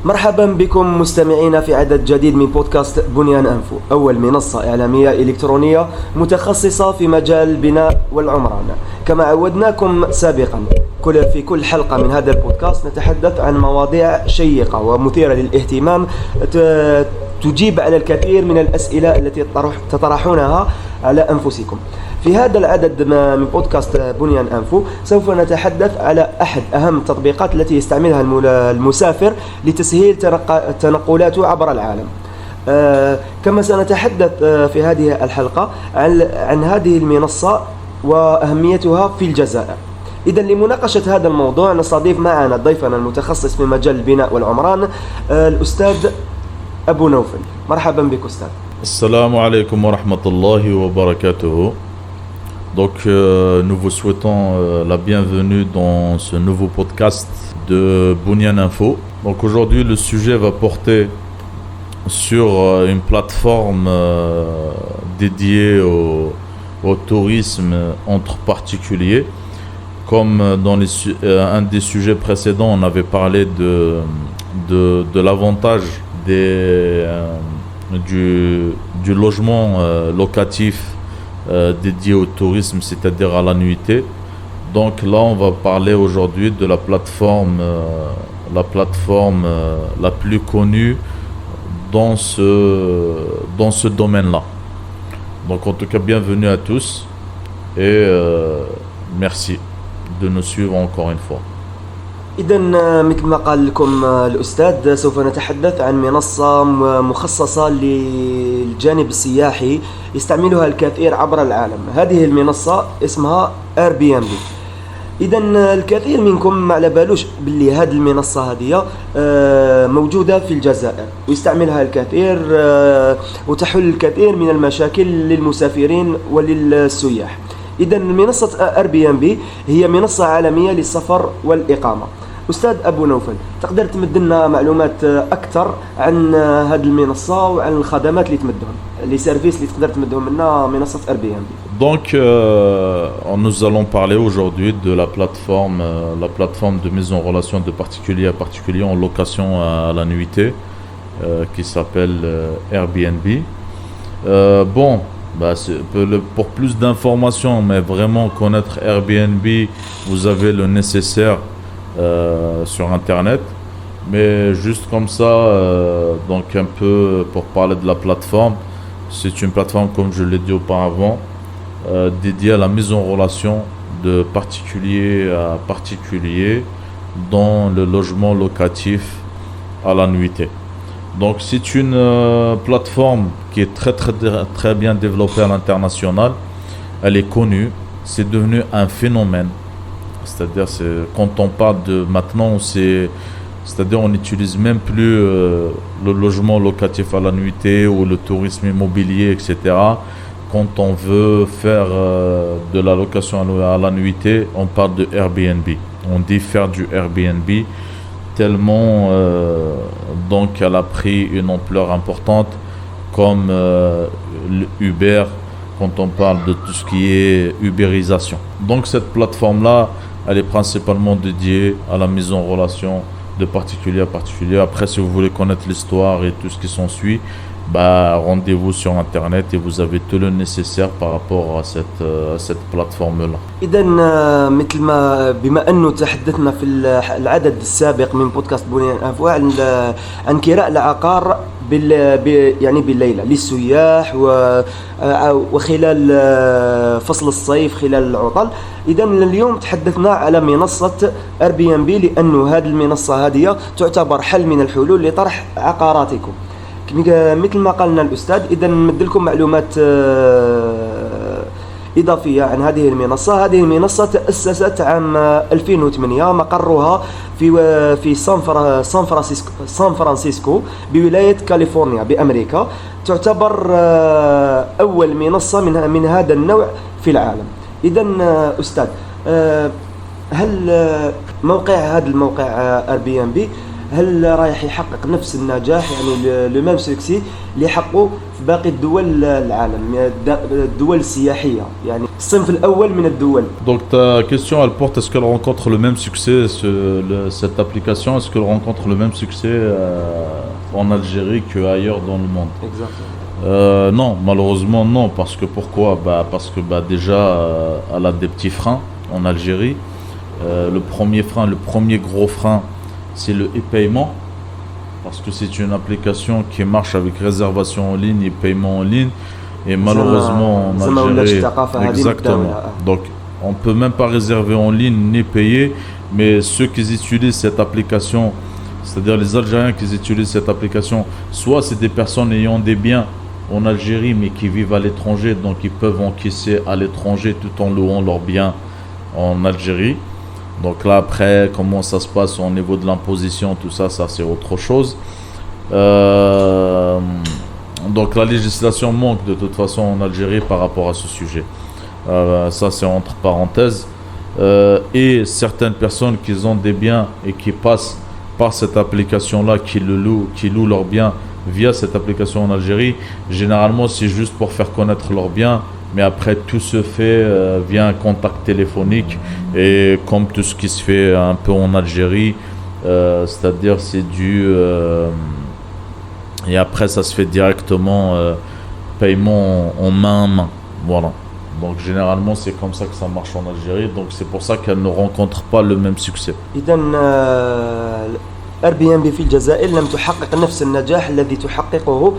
مرحبا بكم مستمعينا في عدد جديد من بودكاست بنيان أنفو، أول منصة إعلامية إلكترونية متخصصة في مجال البناء والعمران. كما عودناكم سابقا، في كل حلقة من هذا البودكاست نتحدث عن مواضيع شيقة ومثيرة للاهتمام تجيب على الكثير من الأسئلة التي تطرحونها على أنفسكم. في هذا العدد من بودكاست بنيان أنفو سوف نتحدث على أحد أهم التطبيقات التي يستعملها المسافر لتسهيل تنقلاته عبر العالم. كما سنتحدث في هذه الحلقة عن هذه المنصة وأهميتها في الجزائر. إذا لمناقشة هذا الموضوع نستضيف معنا ضيفنا المتخصص في مجال البناء والعمران الأستاذ أبو نوفل. مرحبا بك أستاذ. Assalamu alaikum wa rahmatullahi wa barakatuh. Donc nous vous souhaitons la bienvenue dans ce nouveau podcast de Bunian Info. Donc aujourd'hui le sujet va porter sur une plateforme dédiée au tourisme entre particuliers. Comme dans un des sujets précédents, on avait parlé de l'avantage du logement locatif dédié au tourisme, c'est-à-dire à la nuitée. Donc là, on va parler aujourd'hui de la plateforme la plus connue dans ce domaine-là. Donc en tout cas, bienvenue à tous et merci de nous suivre encore une fois. إذن مثل ما قال لكم الأستاذ سوف نتحدث عن منصة مخصصة للجانب السياحي يستعملها الكثير عبر العالم. هذه المنصة اسمها Airbnb. إذن الكثير منكم ما على بالوش باللي هذه المنصة هذه موجودة في الجزائر ويستعملها الكثير وتحل الكثير من المشاكل للمسافرين وللسياح. إذن منصة Airbnb هي منصة عالمية للسفر والإقامة. أستاذ أبو نوفل، تقدر تمد لنا معلومات أكثر عن هذه المنصة وعن الخدمات اللي تمدهم، لي سيرفيس اللي تقدر تمدهم لنا منصة Airbnb. Donc nous allons parler aujourd'hui de la plateforme de mise en relation de particulier à particulier en location à la nuitée qui s'appelle Airbnb. Pour plus d'informations, mais vraiment connaître Airbnb, vous avez le nécessaire sur internet. Mais juste comme ça, donc un peu pour parler de la plateforme, c'est une plateforme, comme je l'ai dit auparavant, dédiée à la mise en relation de particulier à particulier dans le logement locatif à la nuitée. Donc c'est une plateforme qui est très bien développée à l'international. Elle est connue, c'est devenu un phénomène. C'est-à-dire quand on parle de maintenant, c'est-à-dire on n'utilise même plus le logement locatif à la nuitée ou le tourisme immobilier, etc. Quand on veut faire de la location à la nuitée, on parle de Airbnb. On dit faire du Airbnb. Tellement donc elle a pris une ampleur importante comme Uber quand on parle de tout ce qui est ubérisation. Donc cette plateforme-là, elle est principalement dédiée à la mise en relation de particulier à particulier. Après, si vous voulez connaître l'histoire et tout ce qui s'ensuit, rendez-vous sur internet et vous avez tout le nécessaire par rapport à cette plateforme-là. إذن مثل ما بما أنه تحدثنا في العدد السابق من بودكاست بنيان أنفو عن كراء العقار يعني بالليلة للسياح وخلال فصل الصيف خلال العطل. إذن اليوم تحدثنا على منصة Airbnb لأنه هذه المنصة هذه تعتبر حل من الحلول لطرح عقاراتكم. مثل ما قالنا الأستاذ، إذا نمد لكم معلومات إضافية عن هذه المنصة. هذه المنصة تأسست عام 2008، مقرها في سان فرانسيسكو بولاية كاليفورنيا بأمريكا. تعتبر أول منصة من هذا النوع في العالم. إذا أستاذ، هل هذا الموقع Airbnb هل رايح يحقق نفس النجاح يعني لو ميم سوكسي اللي حققه في باقي الدول العالم الدول السياحية يعني الصنف الأول من الدول. Donc ta question elle porte est-ce qu'elle rencontre le même succès cette application est-ce qu'elle rencontre le même succès en Algérie qu'ailleurs dans le monde? Exactement. Non, malheureusement non parce que pourquoi? Parce que déjà elle a des petits freins en Algérie. Le premier gros frein c'est le e-paiement parce que c'est une application qui marche avec réservation en ligne et paiement en ligne et malheureusement en Algérie exactement donc on peut même pas réserver en ligne ni payer mais ceux qui utilisent cette application c'est-à-dire les Algériens qui utilisent cette application soit c'est des personnes ayant des biens en Algérie mais qui vivent à l'étranger donc ils peuvent encaisser à l'étranger tout en louant leurs biens en Algérie. Donc là après comment ça se passe au niveau de l'imposition tout ça c'est autre chose. Donc la législation manque de toute façon en Algérie par rapport à ce sujet. Ça c'est entre parenthèses. Et certaines personnes qui ont des biens et qui passent par cette application là qui louent leurs biens via cette application en Algérie, généralement c'est juste pour faire connaître leurs biens. Mais après tout se fait via un contact téléphonique et comme tout ce qui se fait un peu en Algérie, c'est-à-dire c'est et après ça se fait directement paiement en main à main. Voilà. Donc généralement c'est comme ça que ça marche en Algérie. Donc c'est pour ça qu'elle ne rencontre pas le même succès. Airbnb في الجزائر لم تحقق نفس النجاح الذي تحققه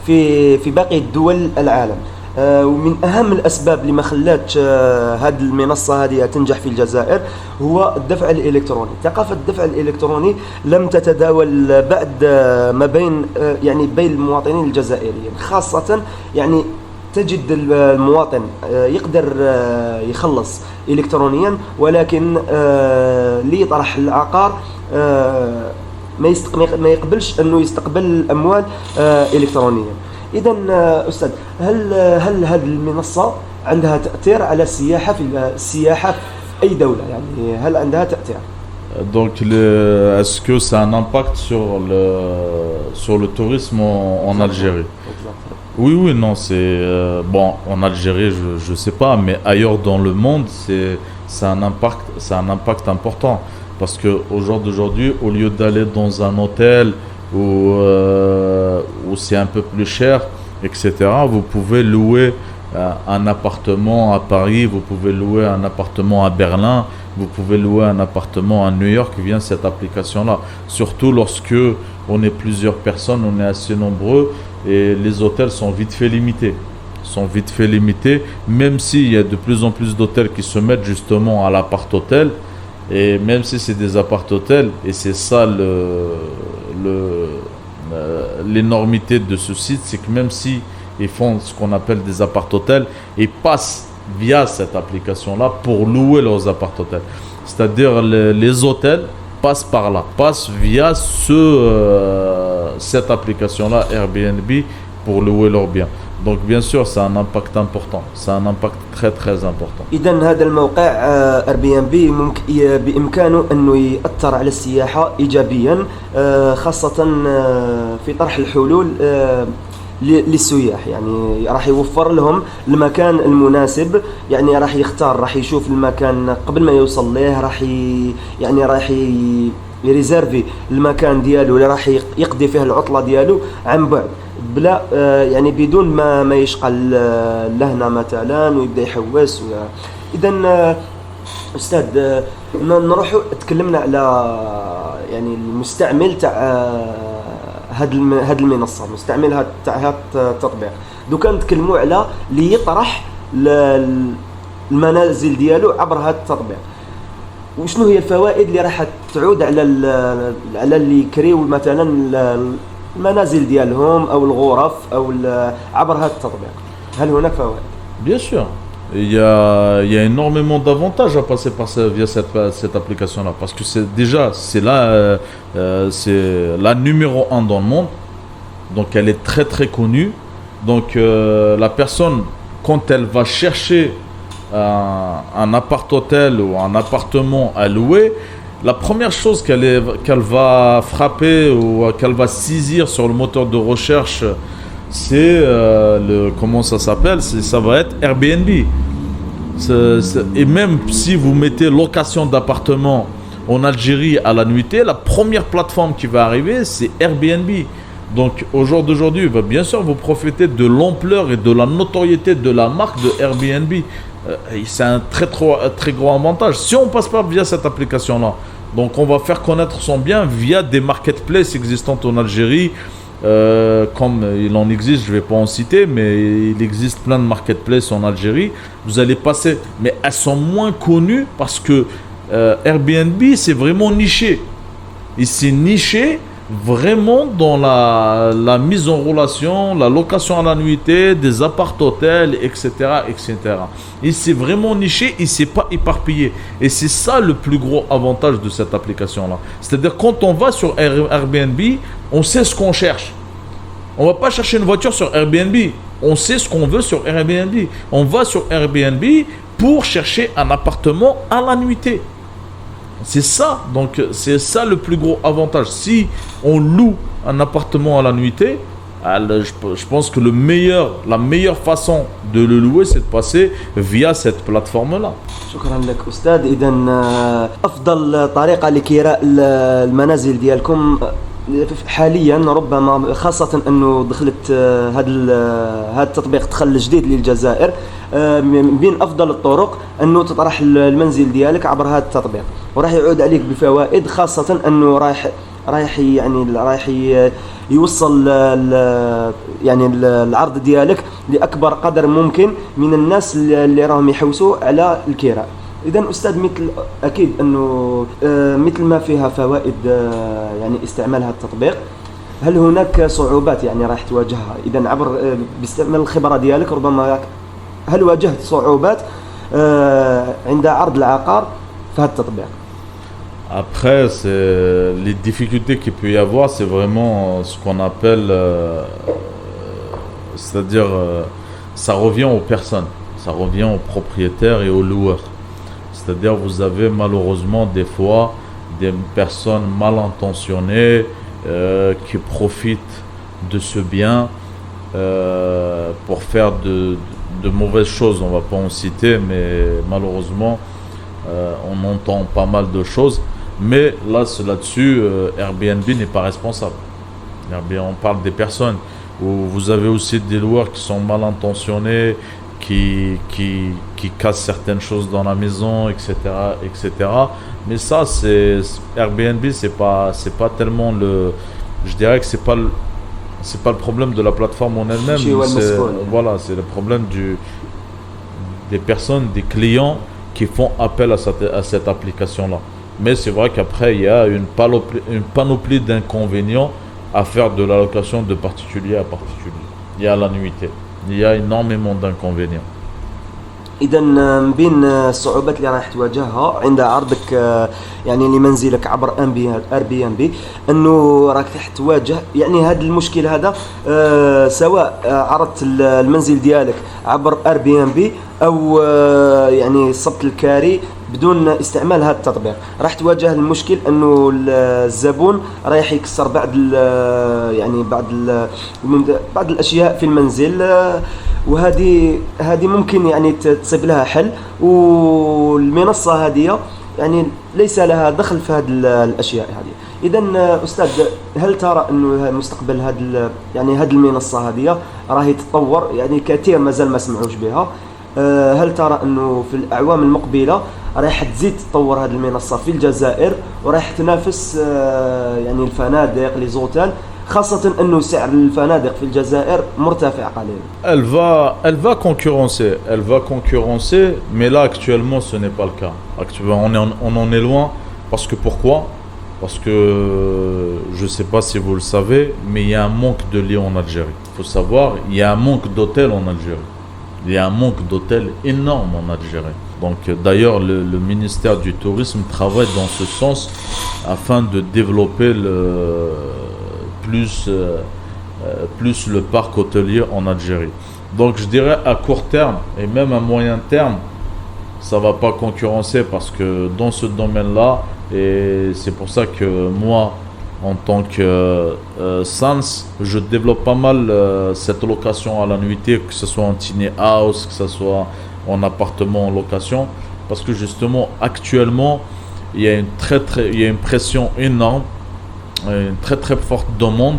في باقي الدول العالم. ومن أهم الأسباب اللي ما خلاتش هذه المنصة هذه تنجح في الجزائر هو الدفع الإلكتروني. ثقافة الدفع الإلكتروني لم تتداول بعد ما بين يعني بين المواطنين الجزائريين خاصة يعني تجد المواطن يقدر يخلص إلكترونيا ولكن اللي يطرح العقار ما يقبلش أنه يستقبل الأموال إلكترونيا. إذا أستاذ هل هذه المنصة عندها تأثير على السياحة في أي دولة يعني هل عندها تأثير؟ Donc est-ce que ça a un impact sur le tourisme en Algérie? Oui, non, c'est bon en Algérie, je sais pas, mais ailleurs dans le monde, ça a un impact important parce que au jour d'aujourd'hui, au lieu d'aller dans un hôtel où c'est un peu plus cher, etc., vous pouvez louer un appartement à Paris, vous pouvez louer un appartement à Berlin, vous pouvez louer un appartement à New York via cette application-là. Surtout lorsque on est plusieurs personnes, on est assez nombreux et les hôtels sont vite fait limités. Même s'il y a de plus en plus d'hôtels qui se mettent justement à l'appart-hôtel, et même si c'est des appart-hôtels, et c'est ça l'énormité de ce site, c'est que même si ils font ce qu'on appelle des appart-hôtels, ils passent via cette application-là pour louer leurs appart-hôtels. C'est-à-dire les hôtels passent via cette application-là Airbnb pour louer leurs biens. Donc bien sûr, ça a un impact important, ça a un impact très très important. إذن هذا الموقع Airbnb بإمكانه أنه يأثر على السياحة إيجابيا خاصة في طرح الحلول للسياح يعني راح يوفر لهم المكان المناسب يعني راح يشوف المكان قبل ما يوصل له راح يريزيرفي المكان ديالو اللي راح يقضي فيه العطلة ديالو عن بعد بلا يعني بدون ما يشقى لهنا مثلا ويبدا يحوس اذا استاذ نروحوا تكلمنا على يعني المستعمل تاع هاد المنصه مستعملها تاع هاد التطبيق دوكا نتكلموا على اللي يطرح المنازل ديالو عبر هاد التطبيق وشنو هي الفوائد اللي راح تعود على اللي يكريو مثلا المنازل ديالهم او الغرف او عبر هذا التطبيق هل هناك فوائد؟ Bien sûr. Il y a énormément d'avantages à passer via cette application-là parce que c'est la numéro 1 dans le monde, donc elle est très très connue. Donc la personne quand elle va chercher un appart-hôtel ou un appartement à louer, la première chose qu'elle va frapper ou qu'elle va saisir sur le moteur de recherche, c'est comment ça s'appelle? Ça va être Airbnb. Et même si vous mettez location d'appartement en Algérie à la nuitée, la première plateforme qui va arriver, c'est Airbnb. Donc au jour d'aujourd'hui, bien sûr, vous profitez de l'ampleur et de la notoriété de la marque de Airbnb. C'est un très gros avantage. Si on ne passe pas via cette application-là, donc on va faire connaître son bien via des marketplaces existantes en Algérie. Comme il en existe, je ne vais pas en citer, mais il existe plein de marketplaces en Algérie. Vous allez passer, mais elles sont moins connues parce que Airbnb, c'est vraiment niché. Et c'est niché vraiment dans la mise en relation, la location à la nuitée, des appart-hôtels, etc., etc. Et c'est vraiment niché et c'est pas éparpillé. Et c'est ça le plus gros avantage de cette application-là. C'est-à-dire quand on va sur Airbnb, on sait ce qu'on cherche. On va pas chercher une voiture sur Airbnb. On sait ce qu'on veut sur Airbnb. On va sur Airbnb pour chercher un appartement à la nuitée. C'est ça, donc c'est ça le plus gros avantage. Si on loue un appartement à la nuitée, je pense que la meilleure façon de le louer, c'est de passer via cette plateforme-là. شكرا لك أستاذ. إذا أفضل طريقة لكراء المنازل ديالكم حاليا ربما خاصة أنه دخلت هذا التطبيق دخل جديد للجزائر، من بين أفضل الطرق أنه تطرح المنزل ديالك عبر هذا التطبيق، وراح يعود عليك بفوائد، خاصة أنه رايح يوصل يعني العرض ديالك لأكبر قدر ممكن من الناس اللي راهم يحوسوا على الكراء. إذا أستاذ، أكيد أنه مثل ما فيها فوائد يعني استعمال هذا التطبيق، هل هناك صعوبات يعني راح تواجهها؟ إذا عبر باستعمال الخبرة ديالك ربما هل واجهت صعوبات عند عرض العقار في هذا التطبيق؟ Après, les difficultés qu'il peut y avoir, c'est vraiment ce qu'on appelle, c'est-à-dire, ça revient aux personnes, ça revient aux propriétaires et aux loueurs. C'est-à-dire, vous avez malheureusement des fois des personnes mal intentionnées qui profitent de ce bien pour faire de mauvaises choses. On ne va pas en citer, mais malheureusement, on entend pas mal de choses. Mais là-dessus, Airbnb n'est pas responsable. On parle des personnes. Où vous avez aussi des loueurs qui sont mal intentionnés, qui cassent certaines choses dans la maison, etc., etc. Mais ça, Airbnb, c'est pas tellement je dirais que c'est pas le problème de la plateforme en elle-même. Voilà, c'est le problème des personnes, des clients qui font appel à cette application-là. Mais c'est vrai qu'après, il y a une panoplie d'inconvénients à faire de la location de particulier à particulier. Il y a la nuitée. Il y a énormément d'inconvénients. إذا من بين الصعوبات اللي راح تواجهها عند عرضك يعني لمنزلك عبر Airbnb أنه راك تواجه يعني هذا المشكل هذا، سواء عرضت المنزل ديالك عبر Airbnb أو يعني صبت الكاري بدون استعمال هذا التطبيق، راح تواجه المشكل أنه الزبون رايح يكسر يعني بعض الأشياء في المنزل، وهذه ممكن يعني تصيب لها حل، والمنصة هذه يعني ليس لها دخل في هذه الأشياء هذه. إذا أستاذ، هل ترى أنه مستقبل هذه المنصة هذه راهي تتطور؟ يعني كثير مازال ما سمعوش بها. هل ترى أنه في الأعوام المقبلة راح تزيد تطور هذه المنصة في الجزائر وراح تنافس يعني الفنادق لي زوتيل، خاصة أنه سعر الفنادق في الجزائر مرتفع قليلا؟ Elle va concurrencer, mais là actuellement ce n'est pas le cas. Actuellement, on en est loin. Parce que pourquoi? Parce que je ne sais pas si vous le savez, mais il y a un manque de lits en Algérie. Il faut savoir, il y a un manque d'hôtels en Algérie. Il y a un manque d'hôtels énorme en Algérie. Donc d'ailleurs le ministère du Tourisme travaille dans ce sens afin de développer plus le parc hôtelier en Algérie. Donc je dirais à court terme et même à moyen terme, ça ne va pas concurrencer parce que dans ce domaine-là, Et c'est pour ça que moi, en tant que Sans, je développe pas mal cette location à la nuitée, que ce soit en tiny house, que ce soit en appartement en location, parce que justement actuellement il y a une pression énorme, une très très forte demande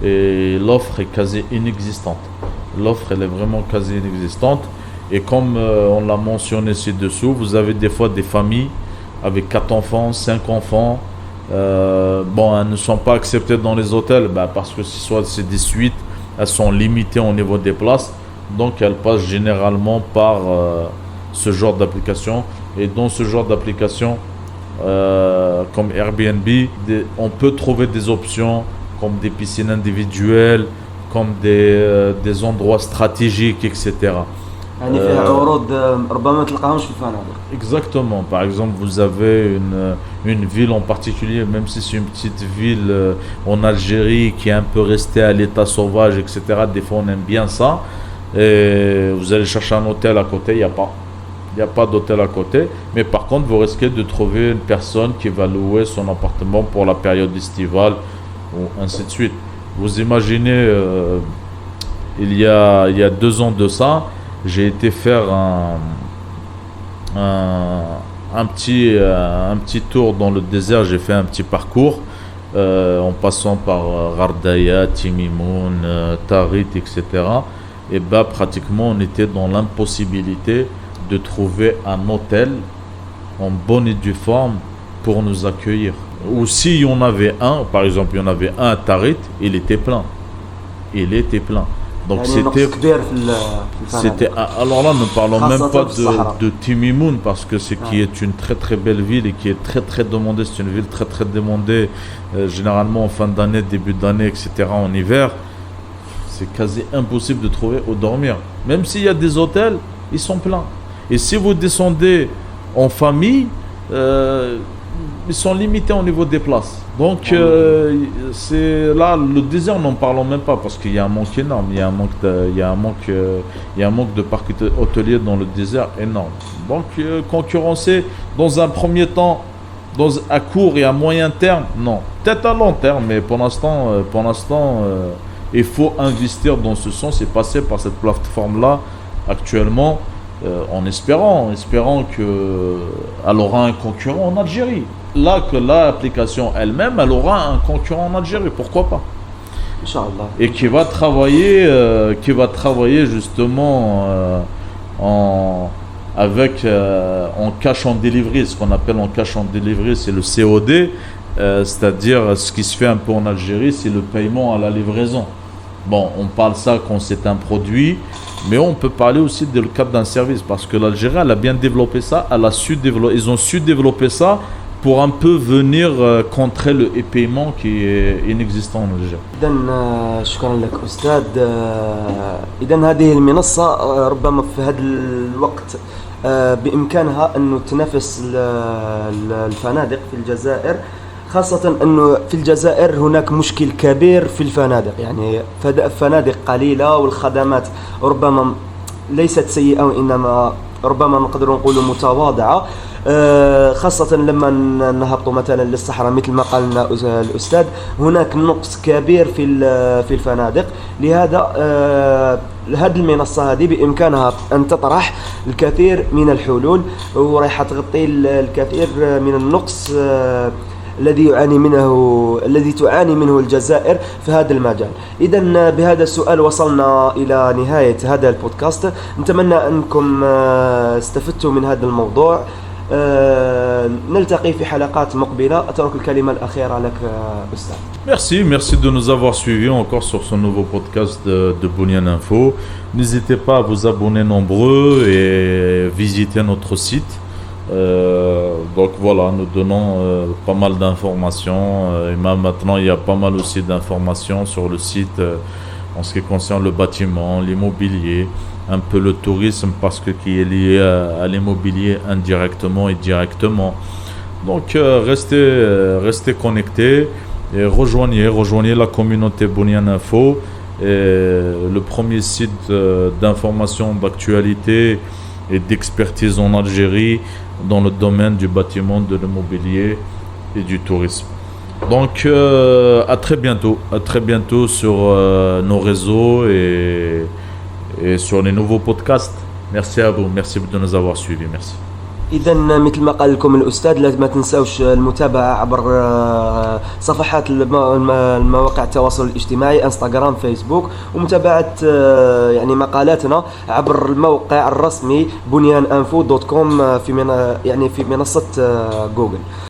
et l'offre est quasi inexistante. L'offre elle est vraiment quasi inexistante et comme on l'a mentionné ci-dessous, vous avez des fois des familles avec 4 enfants, 5 enfants. Elles ne sont pas acceptées dans les hôtels parce que soit c'est des suites, elles sont limitées au niveau des places, donc elles passent généralement par ce genre d'application. Et dans ce genre d'application comme Airbnb, on peut trouver des options comme des piscines individuelles, comme des endroits stratégiques, etc. يعني فيها عروض ربما ما تلقاهمش في الفنادق. Exactement. Par exemple, vous avez une ville en particulier, même si c'est une petite ville en Algérie qui est un peu restée à l'état sauvage, etc. Des fois, on aime bien ça. Et vous allez chercher un hôtel à côté, il n'y a pas d'hôtel à côté. Mais par contre, vous risquez de trouver une personne qui va louer son appartement pour la période estivale, ou ainsi de suite. Vous imaginez, il y a 2 ans de ça, j'ai été faire un petit tour dans le désert. J'ai fait un petit parcours en passant par Ghardaya, Timimoun, Tarit, etc. Et pratiquement on était dans l'impossibilité de trouver un hôtel en bonne et due forme pour nous accueillir. Ou s'il y en avait un, par exemple il y en avait un à Tarit, il était plein. Donc c'était alors là ne parlons même pas de Timimoun parce que qui est une très très belle ville et qui est très très demandée. C'est une ville très très demandée généralement en fin d'année, début d'année, etc. En hiver, c'est quasi impossible de trouver où dormir. Même s'il y a des hôtels, ils sont pleins. Et si vous descendez en famille, ils sont limités au niveau des places. Donc c'est là le désert, n'en parlons même pas parce qu'il y a un manque énorme. Il y a un manque de parcs hôteliers dans le désert énorme. Donc concurrencer dans un premier temps, à court et à moyen terme, non. Peut-être à long terme, mais pour l'instant, il faut investir dans ce sens et passer par cette plateforme-là actuellement, en espérant qu'elle aura un concurrent en Algérie. Là que l'application elle-même, elle aura un concurrent en Algérie, pourquoi pas? Inch'Allah. Et qui va travailler justement en cash on delivery. Ce qu'on appelle en cash on delivery, c'est le COD, c'est-à-dire ce qui se fait un peu en Algérie, c'est le paiement à la livraison. Bon, on parle ça quand c'est un produit, mais on peut parler aussi dans le cadre d'un service, parce que l'Algérie, elle a bien développé ça, ils ont su développer ça pour un peu venir contrer le paiement qui est inexistant en Algérie. إذن شكرا لك أستاذ. إذن هذه المنصة ربما في هذا الوقت بإمكانها أن تنافس الفنادق في الجزائر، خاصة أنه في الجزائر هناك مشكل كبير في الفنادق، يعني فنادق قليلة والخدمات ربما ليست سيئة وإنما ربما نقدر نقول متواضعة، خاصة لما نهبط مثلا للصحراء مثل ما قال لنا الأستاذ. هناك نقص كبير في الفنادق، لهذا هذه المنصة هذه بإمكانها أن تطرح الكثير من الحلول وراح تغطي الكثير من النقص الذي تعاني منه الجزائر في هذا المجال. إذن بهذا السؤال وصلنا إلى نهاية هذا البودكاست. نتمنى أنكم استفدتوا من هذا الموضوع. نلتقي في حلقات مقبلة. أترك الكلمة الأخيرة لك أستاذ. Merci de nous avoir suivis encore sur ce nouveau podcast de Bounian Info. N'hésitez pas à vous abonner nombreux et visiter notre site. Donc voilà, nous donnons pas mal d'informations et même maintenant il y a pas mal aussi d'informations sur le site en ce qui concerne le bâtiment, l'immobilier, un peu le tourisme parce que qui est lié à l'immobilier indirectement et directement. Donc restez connectés et rejoignez la communauté Bounian Info, le premier site d'information, d'actualité et d'expertise en Algérie dans le domaine du bâtiment, de l'immobilier et du tourisme. Donc à très bientôt sur nos réseaux et sur les nouveaux podcasts. Merci à vous, merci de nous avoir suivis, merci. إذا مثل ما قال لكم الأستاذ لازم ما تنساوش المتابعة عبر صفحات المواقع التواصل الاجتماعي انستغرام فيسبوك ومتابعة يعني مقالاتنا عبر الموقع الرسمي bunyananfo.com في منصة جوجل.